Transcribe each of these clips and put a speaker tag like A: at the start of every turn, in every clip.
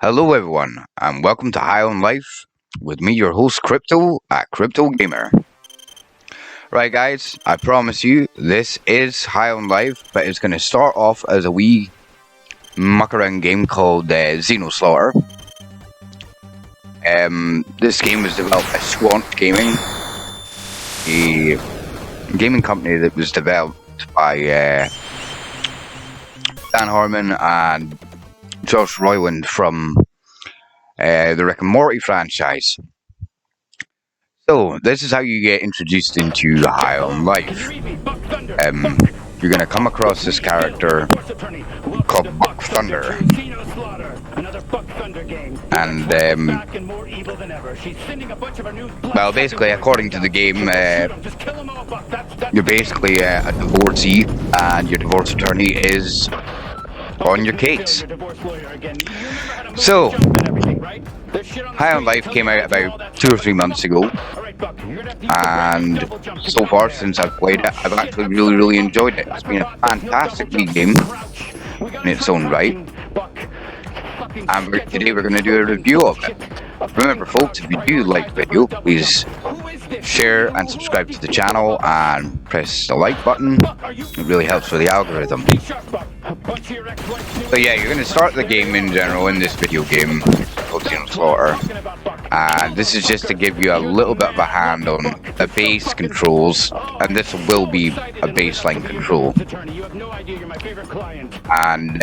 A: Hello, everyone, and welcome to High on Life with me, your host, Crypto at Crypto Gamer. Right, guys, I promise you this is High on Life, but it's going to start off as a wee muck around game called Xenoslaughter. This game was developed by Swamp Gaming, a gaming company that was developed by Dan Harmon and Josh Roiland from the Rick and Morty franchise. So, this is how you get introduced into High on Life. You're going to come across this character called Buck Thunder. And, well, basically, according to the game, you're basically a divorcee, and your divorce attorney is on your case. So, High on Life came out about 2 or 3 months ago, and so far since I've played it, I've actually really enjoyed it. It's been a fantastic wee game in its own right, and today we're going to do a review of it. Remember, folks, if you do like the video, please share and subscribe to the channel and press the like button. It really helps with the algorithm. So yeah, you're going to start the game in general in this video game called Xenoslaughter. And this is just to give you a little bit of a hand on the base controls, and this will be a baseline control. And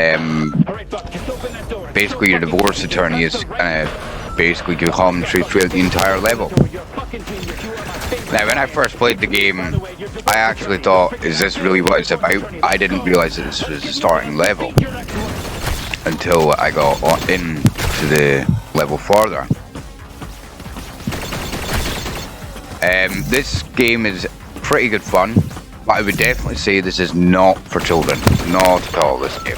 A: basically your divorce attorney is going to basically do commentary throughout the entire level. Now, when I first played the game, I actually thought, is this really what it's about? I didn't realise that this was the starting level until I got into the level further. This game is pretty good fun, but I would definitely say this is not for children. Not at all, this game.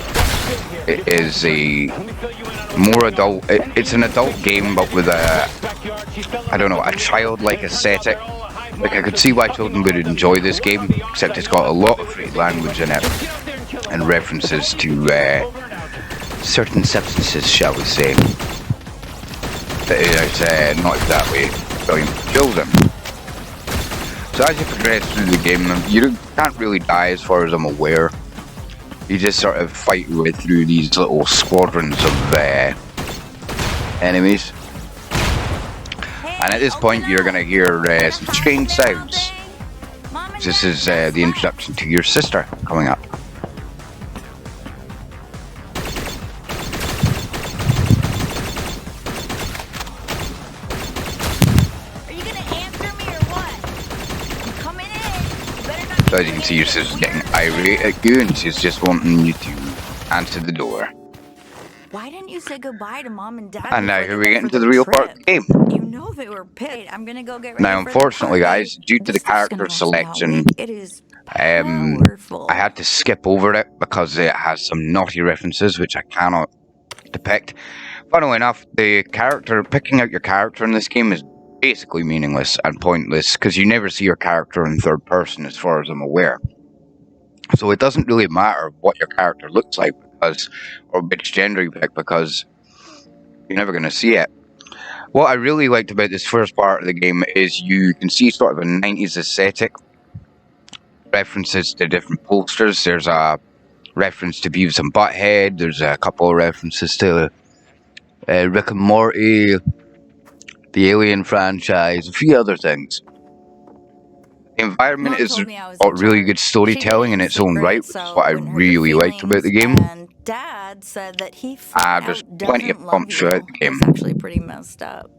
A: It is a more adult, it's an adult game, but with a childlike aesthetic. Like, I could see why children would enjoy this game, except it's got a lot of free language in it, and references to certain substances, shall we say, that is not exactly brilliant for children. So as you progress through the game, you can't really die as far as I'm aware. You just sort of fight your way through these little squadrons of enemies. And at this point you're going to hear some strange sounds. This is the introduction to your sister coming up. So as you can see, your sister's getting irate at you, and she's just wanting you to answer the door.
B: Why didn't you say goodbye to Mom and Dad?
A: And now here we get into the real part of the game.
B: You know they were pissed. I'm gonna go get ready.
A: Now, unfortunately, guys, due to the character selection,
B: it is
A: I had to skip over it because it has some naughty references which I cannot depict. Funnily enough, picking out your character in this game is basically meaningless and pointless because you never see your character in third person as far as I'm aware. So it doesn't really matter what your character looks like or which gender you pick, because you're never going to see it. What I really liked about this first part of the game is you can see sort of a 90s aesthetic, references to different posters. There's a reference to Beavis and Butthead. There's a couple of references to Rick and Morty, the Alien franchise, a few other things. The environment is got really good storytelling in its own right, which is what I really liked about the game.
B: And Dad said that he
A: there's plenty of bumps throughout the game.
B: It's actually pretty messed up.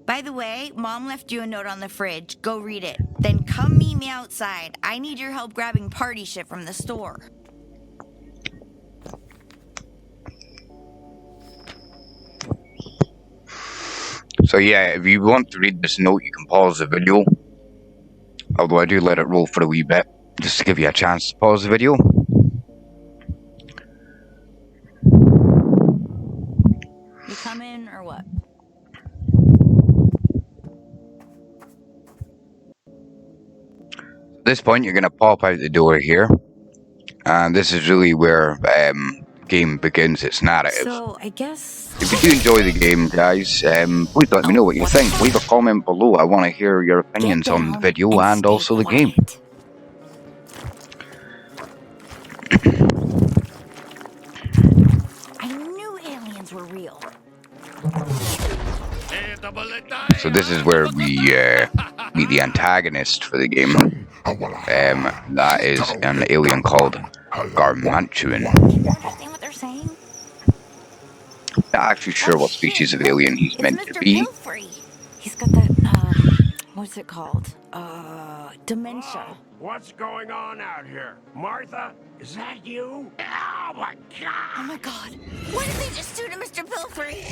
B: By the way, Mom left you a note on the fridge. Go read it. Then come meet me outside. I need your help grabbing party shit from the store.
A: So yeah, if you want to read this note, you can pause the video. Although I do let it roll for a wee bit, just to give you a chance to pause the video.
B: You come in or what?
A: At this point, you're going to pop out the door here. And this is really where the game begins its narrative.
B: So, I guess...
A: If you do enjoy the game, guys, please let me know what you think. Leave a comment below. I want to hear your opinions on the video and also the game.
B: I knew aliens were real.
A: So this is where we meet the antagonist for the game. That is an alien called Garmantuan.
B: Understand what they're saying?
A: Not actually sure what species of alien he's meant to be.
B: He's got that, what's it called? Dementia.
C: Oh, what's going on out here? Martha, is that you? Oh my god!
B: Oh my god. What did they just do to Mr. Pilfrey?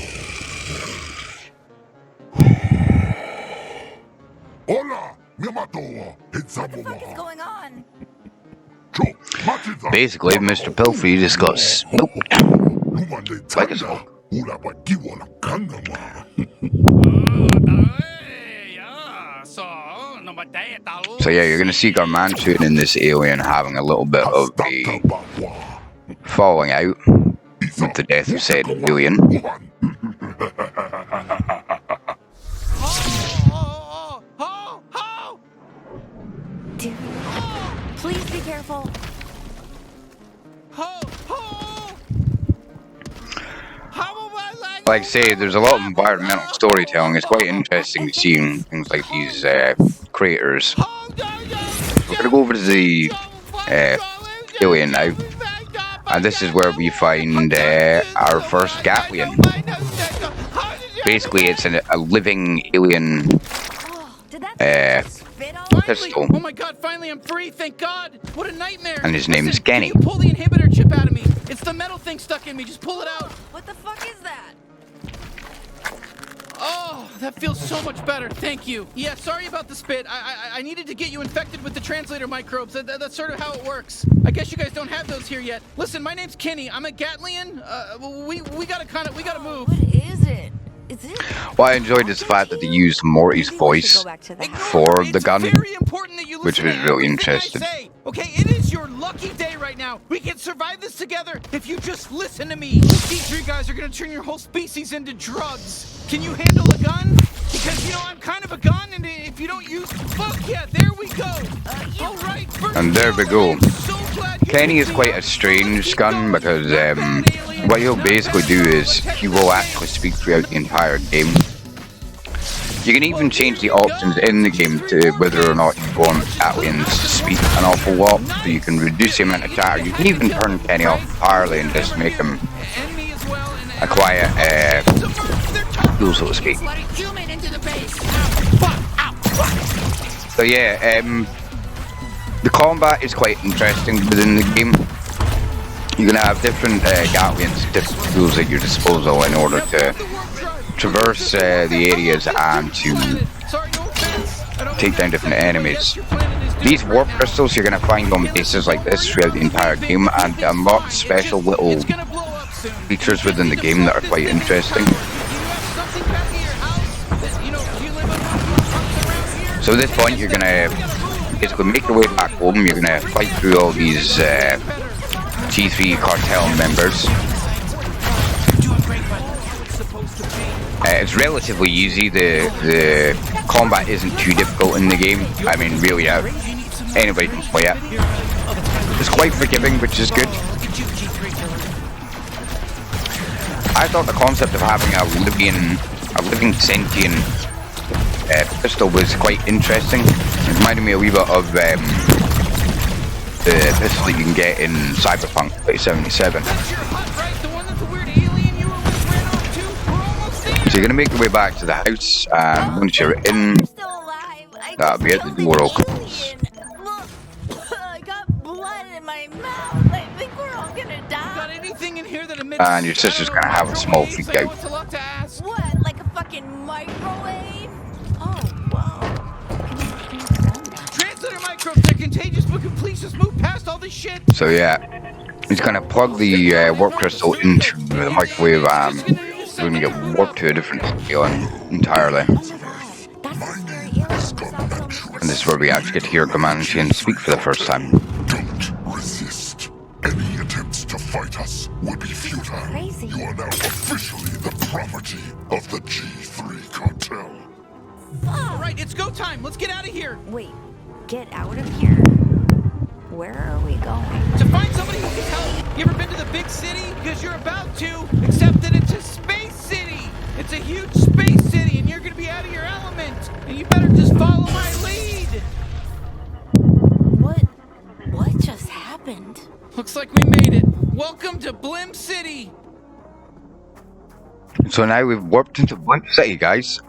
D: Hola, Yamatoa. It's
B: What the fuck is going on?
A: Basically, Mr. Pilfrey just got smoked. Like his own. So yeah, you're gonna see Garmantuan and this alien having a little bit of a falling out with the death of said alien.
B: Dude, please be careful.
A: Like I say, there's a lot of environmental storytelling. It's quite interesting seeing things like these craters. We're gonna go over to the alien now, and this is where we find our first Gatlian. Basically, it's a living alien pistol.
E: Oh my god, finally I'm free, thank god! What a nightmare!
A: And his name's Kenny.
E: Can you pull the inhibitor chip out of me? It's the metal thing stuck in me, just pull it out!
B: What the fuck is that?
E: Oh, that feels so much better, thank you. Yeah, sorry about the spit. I needed to get you infected with the translator microbes. That's sort of how it works. I guess you guys don't have those here yet. Listen, my name's Kenny. I'm a Gatlian. We gotta move.
B: What is it? Is it?
A: What I enjoyed is the fact that they used Morty's voice for the gun, which was really interesting.
E: Okay, it is your lucky day right now. We can survive this together if you just listen to me. These three guys are gonna turn your whole species into drugs. Can you handle a gun? Because, you know, I'm kind of a gun, and if you don't use... Fuck yeah, there we go. All right,
A: and there we go. Kenny is quite a strange gun because what he'll basically do is he will actually speak throughout the entire game. You can even change the options in the game to whether or not you want aliens to speak an awful lot, so you can reduce the amount of chatter. You can even turn Kenny off entirely and just make him a quiet fool, so to speak. So yeah, the combat is quite interesting within the game. You're gonna have different Gatlians, different tools at your disposal in order to traverse the areas and to take down different enemies. These warp crystals you're gonna find on bases like this throughout the entire game, and unlock special little features within the game that are quite interesting. So at this point you're gonna basically make your way back home. You're gonna fight through all these G3 cartel members. It's relatively easy. The combat isn't too difficult in the game. I mean, really, anybody can play it. It's quite forgiving, which is good. I thought the concept of having a living sentient pistol was quite interesting. It reminded me a wee bit of the pistol that you can get in Cyberpunk 2077. So you're gonna make your way back to the house, and once you're in, that'll be it. The door will close.
B: I got blood in my mouth. I think we're all gonna die.
A: And your sister's gonna have a small freak out.
B: What? Like a fucking microwave? Oh, wow.
E: Translator microbes are contagious, but can please just move past all this shit?
A: So yeah, he's gonna plug the warp crystal into the microwave, and we're gonna get warped to a different alien entirely. And this is where we actually get to hear Garmantuan speak for the first time.
D: Don't resist. Any attempts to fight us would be futile.
B: Crazy.
D: You are now officially the property of the G3 cartel.
E: All right, it's go time. Let's get out of here.
B: Wait, get out of here? Where are we going?
E: To find somebody who can help. You ever been to the big city? Because you're about to, except that it's a space city. It's a huge space city, and you're going to be out of your element. And you better just follow my lead.
B: What just happened?
E: Looks like we made it. Welcome to Blim City.
A: So now we've warped into Blimp City, guys.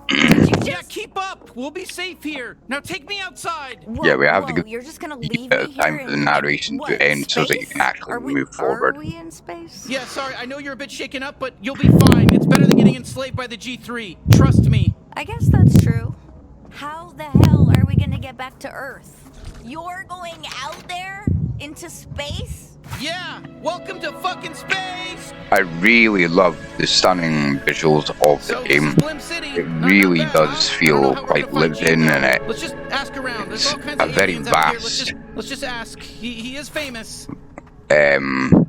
E: Yeah, keep up. We'll be safe here. Now take me outside.
B: Whoa,
A: Yeah, we have to
B: whoa,
A: give
B: you're just gonna leave me here
A: time for the
B: in,
A: narration
B: what,
A: to end so that you
B: space?
A: can actually
B: Are we-
A: move forward.
B: Are we in space?
E: Yeah, sorry, I know you're a bit shaken up, but you'll be fine. It's better than getting enslaved by the G3. Trust me.
B: I guess that's true. How the hell are we gonna get back to Earth? You're going out there? Into space?
E: Yeah, welcome to fucking space.
A: I really love the stunning visuals of the
E: So this
A: game.
E: is Blim City.
A: It
E: Not
A: really
E: bad,
A: does
E: huh? I don't
A: feel
E: know how we're
A: quite
E: gonna find
A: lived in,
E: Gene,
A: and
E: though. Let's just ask around. There's
A: it's
E: all kinds
A: a
E: of
A: very
E: aliens out here.
A: vast
E: Let's just ask. He is famous.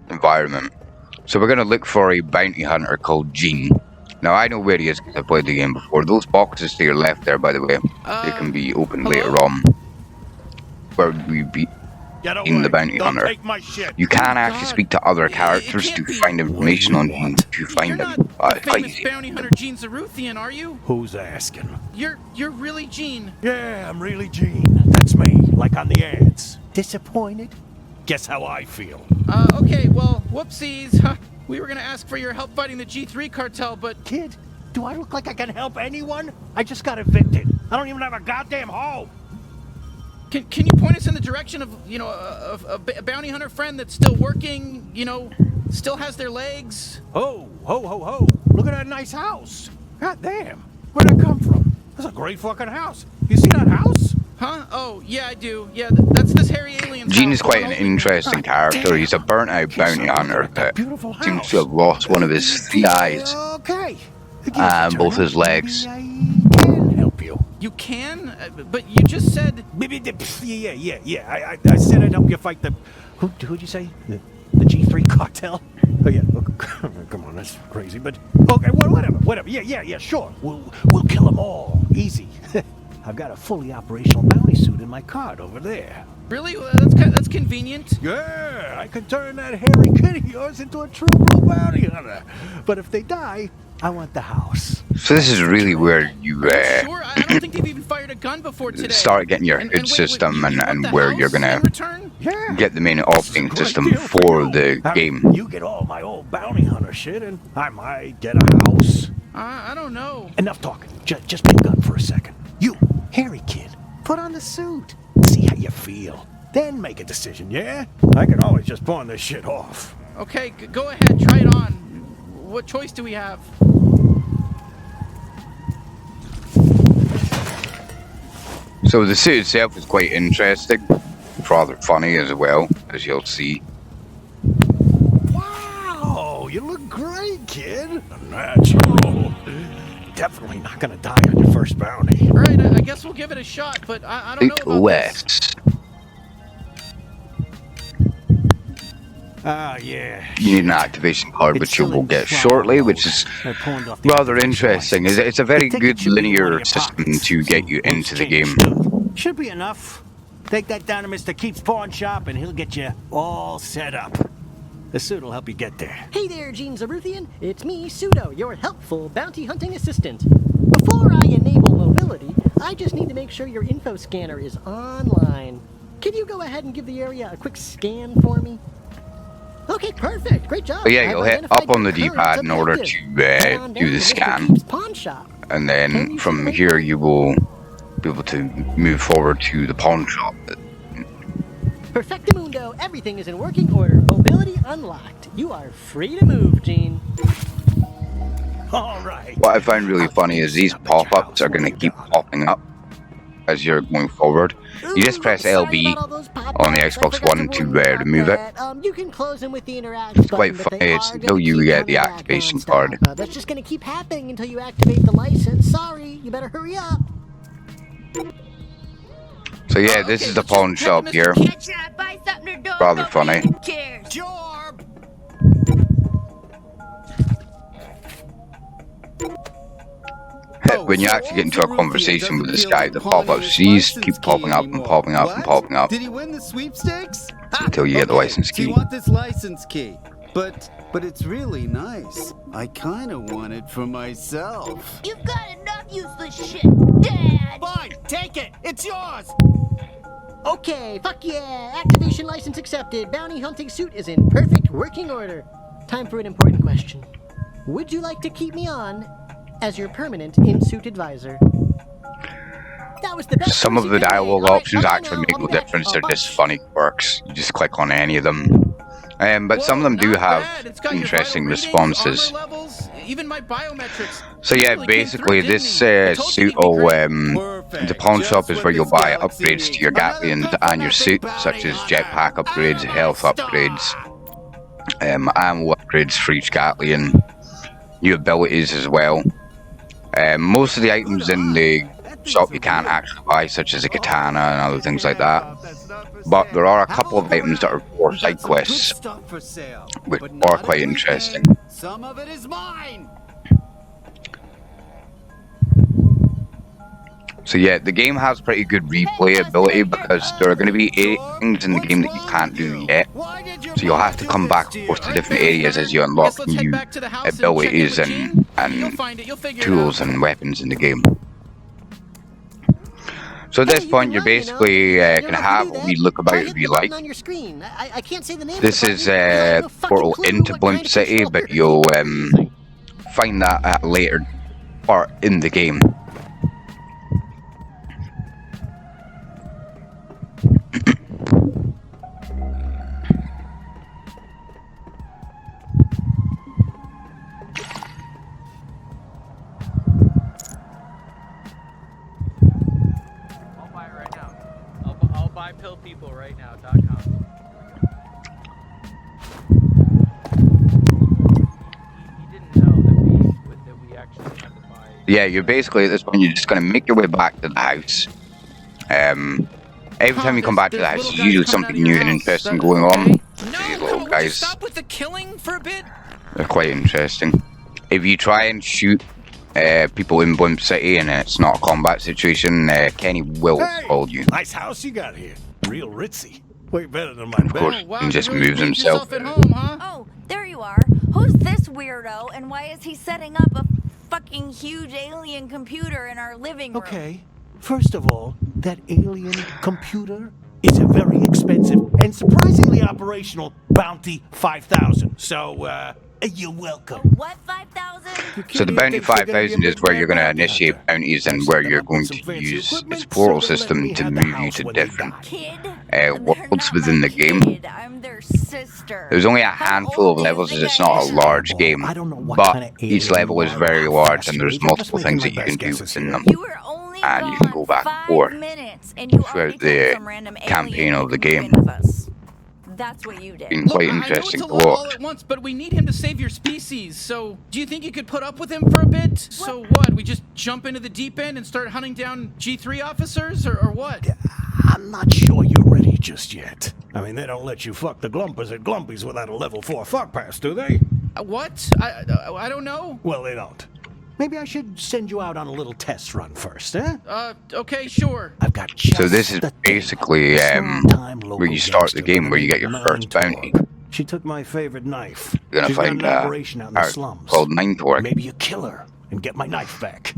A: environment. So we're gonna look for a bounty hunter called Gene. Now I know where he is because I played the game before. Those boxes to your left there, by the way, they can be opened
E: hello?
A: later on. Where we beat in the bounty hunter. You can actually speak to other characters to
E: can't be.
A: find information on Gene to find
E: You're
A: him.
E: not the
A: Quite
E: famous
A: easy.
E: bounty hunter Gene Zaruthian, are you?
F: Who's asking?
E: You're really Gene.
F: Yeah, I'm really Gene. That's me, like on the ads. Disappointed? Guess how I feel.
E: Okay, well, whoopsies. Huh. We were gonna ask for your help fighting the G3 cartel, but
F: Kid, do I look like I can help anyone? I just got evicted. I don't even have a goddamn home.
E: Can you point us in the direction of, you know, a bounty hunter friend that's still working, you know, still has their legs?
F: Oh, ho, ho, ho. Look at that nice house. God damn. Where'd that come from? That's a great fucking house. You see that house?
E: Huh? Oh, yeah, I do. Yeah, that's this hairy alien.
A: Gene is quite an interesting character. He's a burnt-out bounty hunter that seems to have lost one of his 3 eyes
F: Okay.
A: and both his legs.
F: I can help you.
E: You can? But you just said...
F: Yeah. I said I'd help you fight the... Who'd you say? The G3 cartel? Oh, yeah. Come on, that's crazy, but... Okay, whatever. Yeah, sure. We'll kill them all. Easy. I've got a fully operational bounty suit in my cart over there.
E: Really? Well, that's convenient.
F: Yeah, I could turn that hairy kid of yours into a true blue bounty hunter. But if they die, I want the house.
A: So this is really where you
E: Sure, I don't think they've even fired a gun before today.
A: start getting your
E: And
A: HUD
E: wait,
A: system
E: you want
A: and
E: the
A: where
E: house
A: you're gonna
E: in return?
F: Yeah.
A: get the main
F: This is a
A: operating
F: great
A: system
F: deal
A: for
F: you.
A: the
F: I
A: game.
F: mean, you get all my old bounty hunter shit, and I might get a house.
E: I don't know.
F: Enough talking. Just pick gun for a second. You, hairy kid, put on the suit. See how you feel. Then make a decision, yeah? I can always just pawn this shit off.
E: Okay, go ahead, try it on. What choice do we have?
A: So the suit itself is quite interesting, rather funny as well, as you'll see.
F: Wow, you look great, kid. Natural. Definitely not gonna die on your first bounty.
E: All right, I guess we'll give it a shot, but I don't know
A: Look
E: about this.
A: west.
F: Ah, yeah.
A: You need an activation card, which you will get shortly, which is rather interesting. It's a very good linear system to get you into the game.
F: Should be enough. Take that down to Mr. Keith's pawn shop and he'll get you all set up. The suit will help you get there.
G: Hey there, Gene Zaruthian. It's me, Pseudo, your helpful bounty hunting assistant. Before I enable mobility, I just need to make sure your info scanner is online. Can you go ahead and give the area a quick scan for me? Okay, perfect. Great job.
A: But yeah,
G: I've
A: you'll hit
G: identified
A: up on the
G: your current
A: D-pad in order
G: objective.
A: to
G: Head on
A: do
G: down
A: the
G: to Mr.
A: scan.
G: Keith's pawn shop.
A: And then from here you will be able to move forward to the pawn shop.
G: Perfectamundo, everything is in working order. Mobility unlocked. You are free to move, Gene.
F: All right.
A: What I find really funny is these pop-ups are going to keep popping up as you're going forward. You just press LB on the Xbox One to remove it.
G: You can close them with the interaction.
A: It's quite funny. It's until you get the activation card.
G: That's just gonna keep happening until you activate the license. Sorry, you better hurry up.
A: So yeah, this is the pawn shop here. Rather funny.
E: Jorb!
A: when you actually get into a conversation with this guy, the pop-up C's keep popping up and popping up and popping up
H: Did he win the sweepstakes?
A: until you get the license
H: Do you
A: key.
H: want this license key? But it's really nice. I kind of want it for myself.
I: You've got enough useless shit, Dad!
E: Fine, take it. It's yours.
G: Okay, fuck yeah! Activation license accepted. Bounty hunting suit is in perfect working order. Time for an important question. Would you like to keep me on as your permanent in-suit advisor? That was the best
A: Some of
G: choice
A: the
G: you could
A: dialogue
G: make. All right,
A: options
G: bye
A: actually
G: now.
A: make
G: I'll
A: no
G: be back.
A: difference.
G: Oh,
A: They're
G: bye.
A: just funny quirks. You just click on any of them. But some of them do
E: Whoa, not
A: have
E: bad. It's got your
A: interesting
E: vital readings,
A: responses.
E: armor levels, even my biometrics.
A: So
E: He
A: yeah,
E: really came
A: basically
E: through,
A: this
E: didn't he? I told you
A: suit
E: he'd be
A: will
E: great.
A: the pawn shop is
H: Just
A: where
H: what
A: you'll
H: this
A: buy
H: galaxy
A: upgrades to your
H: needs.
A: Gatlians
H: Another
A: and your
H: big
A: suit,
H: bounty
A: such as
H: hunter.
A: jetpack upgrades,
H: Oh,
A: health
H: my
A: upgrades, ammo upgrades for each Gatlian, new abilities as well. Most of the items in the shop you can't actually buy, such as a katana and other things like that. But there are a couple of items that are for side quests, which are quite interesting.
H: Some of it is mine.
A: So yeah, the game has pretty good replayability because there are going to be things in the game that you can't do yet. So you'll have to come back and forth to different areas as you unlock new abilities and tools and weapons in the game. So at this point, you're basically can have a wee look about if you like. This is portal into Blimp City, but you'll find that at a later part in the game.
E: I'll buy it right now. I'll buy pillpeople right now.com. He didn't know that we actually had to buy.
A: Yeah, you're basically at this point, you're just going to make your way back to the house. Every time you come back to the house, there's usually something new and interesting going on. These little guys,
E: Stop with the killing for a bit.
A: they're quite interesting. If you try and shoot people in Blimp City and it's not a combat situation, Kenny will hold you.
F: Nice house you got here. Real ritzy. Way better than my
A: Of course,
F: bed.
E: Wow,
A: he just
E: you really
A: moves
E: keep
A: himself.
E: yourself at home, huh?
B: Oh, there you are. Who's this weirdo, and why is he setting up a fucking huge alien computer in our living room?
F: Okay. First of all, that alien computer is a very expensive and surprisingly operational Bounty 5000. So, you're welcome.
B: What, 5,000?
A: So the Bounty 5000 is where you're going to initiate bounties and where you're going to use its portal system to move you to different
B: Kid?
A: worlds within the game.
B: I'm their sister.
A: There's only a
B: How
A: handful
B: old
A: of
B: is
A: levels
B: the
A: as it's
B: guy?
A: not a large game,
F: I don't know what
A: but
F: kind of
A: each
F: alien
A: level
F: you
A: is
F: are,
A: very
F: how
A: large
F: fast
A: and
F: you
A: there's
F: age. I'm
A: multiple
F: just
A: things that
F: making
A: you
F: my
A: can
F: best
A: do
F: guesses
A: within
F: here.
A: them.
B: You were only
A: And you
B: gone
A: can go back and
B: 5
A: forth
B: minutes, and you
A: throughout
B: already
A: the
B: told some random
A: campaign
B: alien
A: of the
B: to move
A: game.
B: in with us. That's what you did.
A: Been
E: Look,
A: quite
E: I know
A: interesting
E: it's
A: to
E: a lot all
A: watch.
E: at once, but we need him to save your species. So, do you think you could put up with him for a bit? So what? We just jump into the deep end and start hunting down G3 officers, or what?
F: I'm not sure you're ready just yet. I mean, they don't let you fuck the Glumpers at Glumpies without a level 4 fuck pass, do they?
E: What? I don't know.
F: Well, they don't. Maybe I should send you out on a little test run first, eh?
E: Okay, sure.
F: I've got just
A: So this is
F: the thing.
A: basically
F: Small-time
A: where
F: local
A: you start the
F: gangster
A: game, where you get
F: by the
A: your
F: name
A: first
F: of Nine
A: bounty.
F: Torg. She took my favorite knife.
A: You're gonna
F: She's got
A: find
F: an operation out in the slums.
A: called Nine Torg.
F: Maybe you kill her and get my knife back.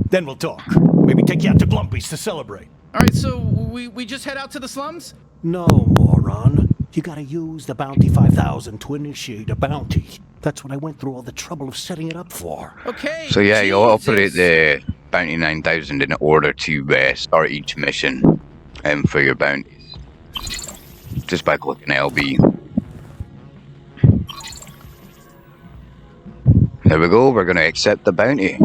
F: Then we'll talk. Maybe take you out to Glumpies to celebrate.
E: All right, so we just head out to the slums?
F: No, moron. You gotta use the Bounty 5000 to initiate a bounty. That's what I went through all the trouble of setting it up for.
E: Okay.
A: So yeah, you'll
E: Jesus.
A: operate the Bounty 9000 in order to start each mission for your bounties. Just by clicking LB. There we go, we're going to accept the bounty.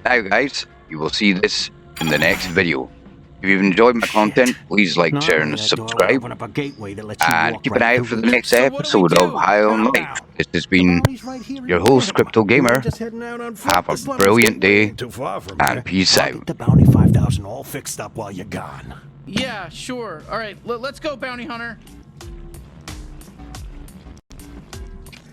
A: Now guys, you will see this in the next video. If you've enjoyed my content, please like,
F: No,
A: share and
F: that door will
A: subscribe.
F: open up a gateway that lets you
A: And
F: walk
A: keep an
F: right
A: eye out for
F: through
A: the
F: it.
A: next
E: So what do we
A: episode of
E: do?
A: High on Life. This has been
F: Bounty's right here in
A: your
F: front
A: host,
F: of us.
A: Crypto Gamer.
F: We're just heading out on foot.
A: Have
F: The
A: a
F: slums
A: brilliant
F: ain't
A: day,
F: too far from
A: and
F: here.
A: peace
F: I'll
A: out.
F: get the Bounty 5000 all fixed up while you're gone.
E: Yeah, sure. All right, let's go, bounty hunter.